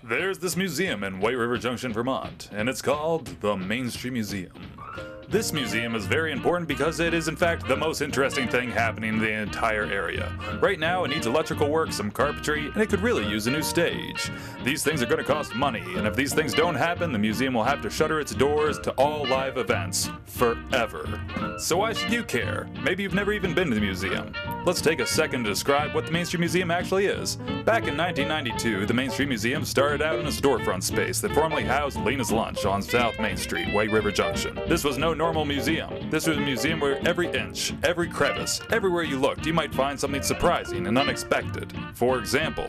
There's this museum in White River Junction, Vermont, and it's called the Main Street Museum. This museum is very important because it is in fact the most interesting thing happening in the entire area. Right now it needs electrical work, some carpentry, and it could really use a new stage. These things are going to cost money, and if these things don't happen, the museum will have to shutter its doors to all live events forever. So why should you care? Maybe you've never even been to the museum. Let's take a second to describe what the Main Street Museum actually is. Back in 1992, the Main Street Museum started out in a storefront space that formerly housed Lena's Lunch on South Main Street, White River Junction. This was no normal museum. This was a museum where every inch, every crevice, everywhere you looked, you might find something surprising and unexpected. For example,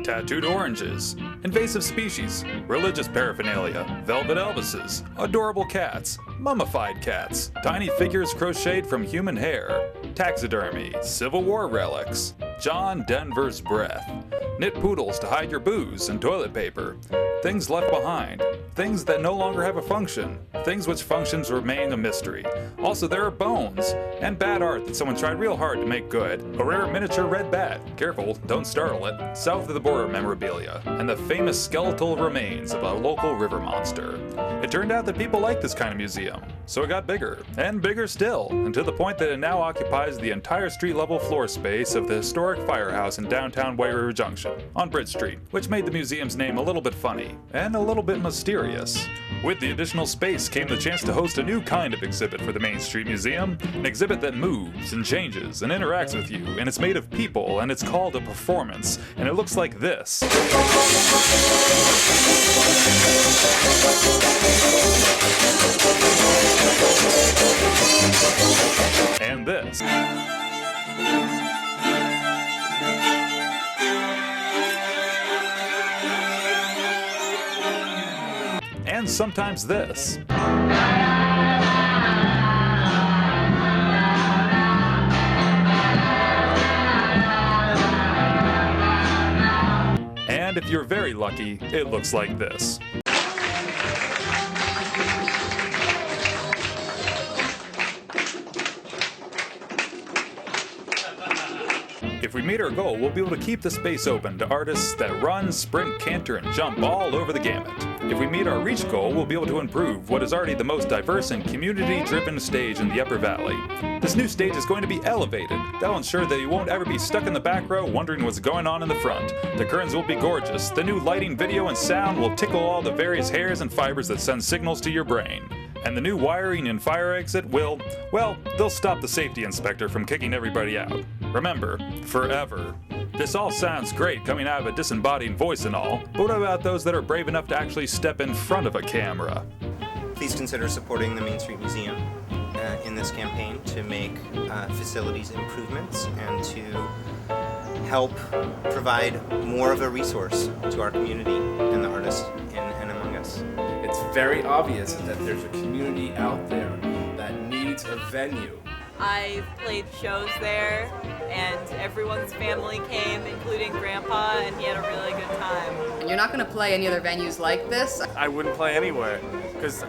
tattooed oranges, invasive species, religious paraphernalia, velvet Elvises, adorable cats, mummified cats, tiny figures crocheted from human hair, taxidermy, Civil War relics, John Denver's breath, knit poodles to hide your booze and toilet paper, things left behind, things that no longer have a function, things which functions remain a mystery. Also, there are bones and bad art that someone tried real hard to make good, a rare miniature red bat, careful, don't startle it, south of the border memorabilia, and the famous skeletal remains of a local river monster. It turned out that people like this kind of museum, so it got bigger, and bigger still, and to the point that it now occupies the entire street-level floor space of the historic firehouse in downtown White River Junction, on Bridge Street, which made the museum's name a little bit funny, and a little bit mysterious. With the additional space came the chance to host a new kind of exhibit for the Main Street Museum, an exhibit that moves and changes and interacts with you, and it's made of people, and it's called a performance, and it looks like this. And this. And sometimes this. And if you're very lucky, it looks like this. If we meet our goal, we'll be able to keep the space open to artists that run, sprint, canter, and jump all over the gamut. If we meet our reach goal, we'll be able to improve what is already the most diverse and community-driven stage in the Upper Valley. This new stage is going to be elevated. That'll ensure that you won't ever be stuck in the back row wondering what's going on in the front. The curtains will be gorgeous. The new lighting, video, and sound will tickle all the various hairs and fibers that send signals to your brain. And the new wiring and fire exit will, well, they'll stop the safety inspector from kicking everybody out. Remember, forever. This all sounds great coming out of a disembodied voice and all, but what about those that are brave enough to actually step in front of a camera? Please consider supporting the Main Street Museum in this campaign to make facilities improvements and to help provide more of a resource to our community and the artists in and among us. It's very obvious that there's a community out there that needs a venue. I played shows there, and everyone's family came, including Grandpa, and he had a really good time. You're not going to play any other venues like this? I wouldn't play anywhere, because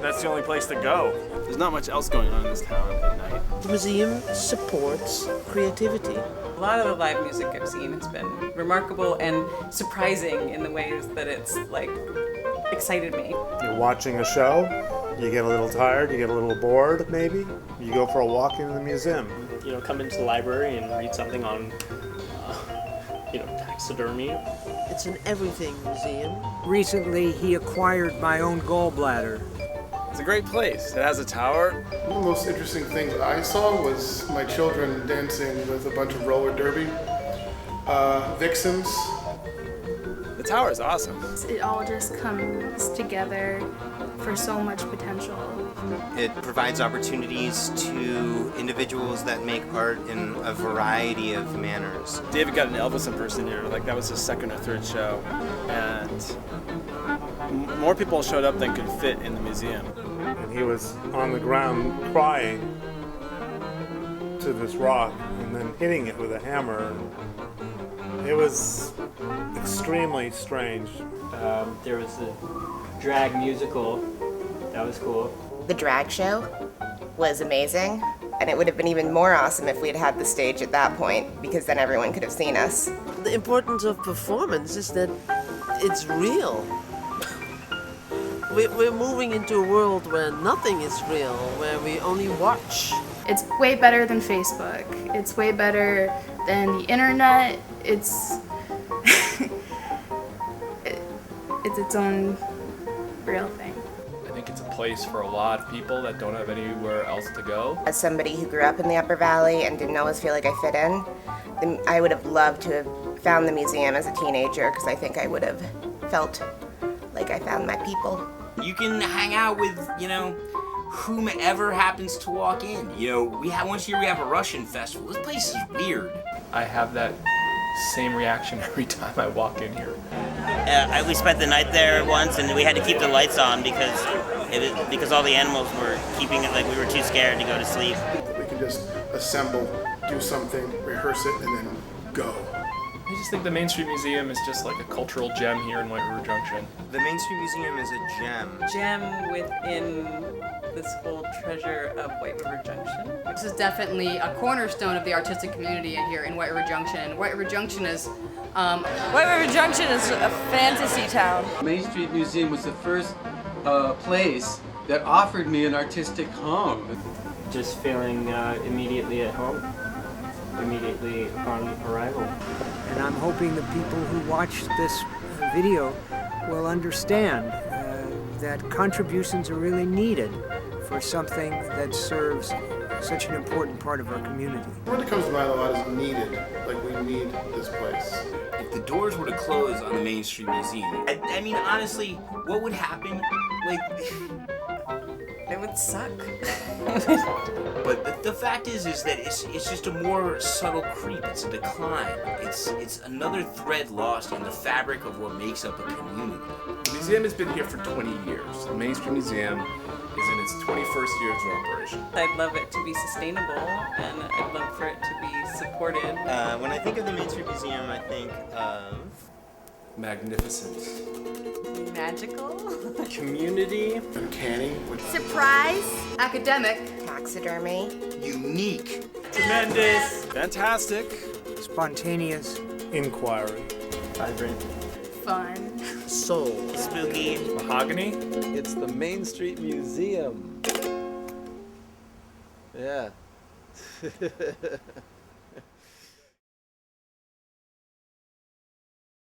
that's the only place to go. There's not much else going on in this town at night. The museum supports creativity. A lot of the live music I've seen has been remarkable and surprising in the ways that it's, excited me. You're watching a show, you get a little tired, you get a little bored maybe, you go for a walk in the museum. Come into the library and read something on, taxidermy. It's an everything museum. Recently, he acquired my own gallbladder. It's a great place. It has a tower. One of the most interesting things I saw was my children dancing with a bunch of roller derby vixens. The tower is awesome. It all just comes together for so much potential. It provides opportunities to individuals that make art in a variety of manners. David got an Elvis impersonator, that was his second or third show, and more people showed up than could fit in the museum. And he was on the ground crying to this rock and then hitting it with a hammer. It was extremely strange. There was a drag musical. That was cool. The drag show was amazing, and it would have been even more awesome if we had had the stage at that point, because then everyone could have seen us. The importance of performance is that it's real. We're moving into a world where nothing is real, where we only watch. It's way better than Facebook. It's way better than the internet. It's it's its own real thing. I think it's a place for a lot of people that don't have anywhere else to go. As somebody who grew up in the Upper Valley and didn't always feel like I fit in, I would have loved to have found the museum as a teenager because I think I would have felt like I found my people. You can hang out with, whomever happens to walk in. Once a year we have a Russian festival. This place is weird. I have that same reaction every time I walk in here. We spent the night there once, and we had to keep the lights on because all the animals were keeping it like we were too scared to go to sleep. We can just assemble, do something, rehearse it, and then go. I just think the Main Street Museum is just like a cultural gem here in White River Junction. The Main Street Museum is a gem. Gem within this whole treasure of White River Junction. This is definitely a cornerstone of the artistic community here in White River Junction. White River Junction is White River Junction is a fantasy town. Main Street Museum was the first place that offered me an artistic home. Just feeling immediately at home, immediately upon arrival. And I'm hoping the people who watch this video will understand that contributions are really needed for something that serves such an important part of our community. The word that comes to mind a lot is needed. Like, we need this place. If the doors were to close on the Main Street Museum, I mean, honestly, what would happen? It would suck. But the fact is that it's just a more subtle creep. It's a decline. It's another thread lost in the fabric of what makes up a community. The museum has been here for 20 years. The Main Street Museum is in its 21st year of operation. I'd love it to be sustainable, and I'd love for it to be supported. When I think of the Main Street Museum, I think of... Magnificent. Magical. Community. Uncanny. surprise, academic, taxidermy, unique, tremendous, fantastic, spontaneous, inquiry, vibrant, fun, soul, spooky, mahogany. It's the Main Street Museum. Yeah.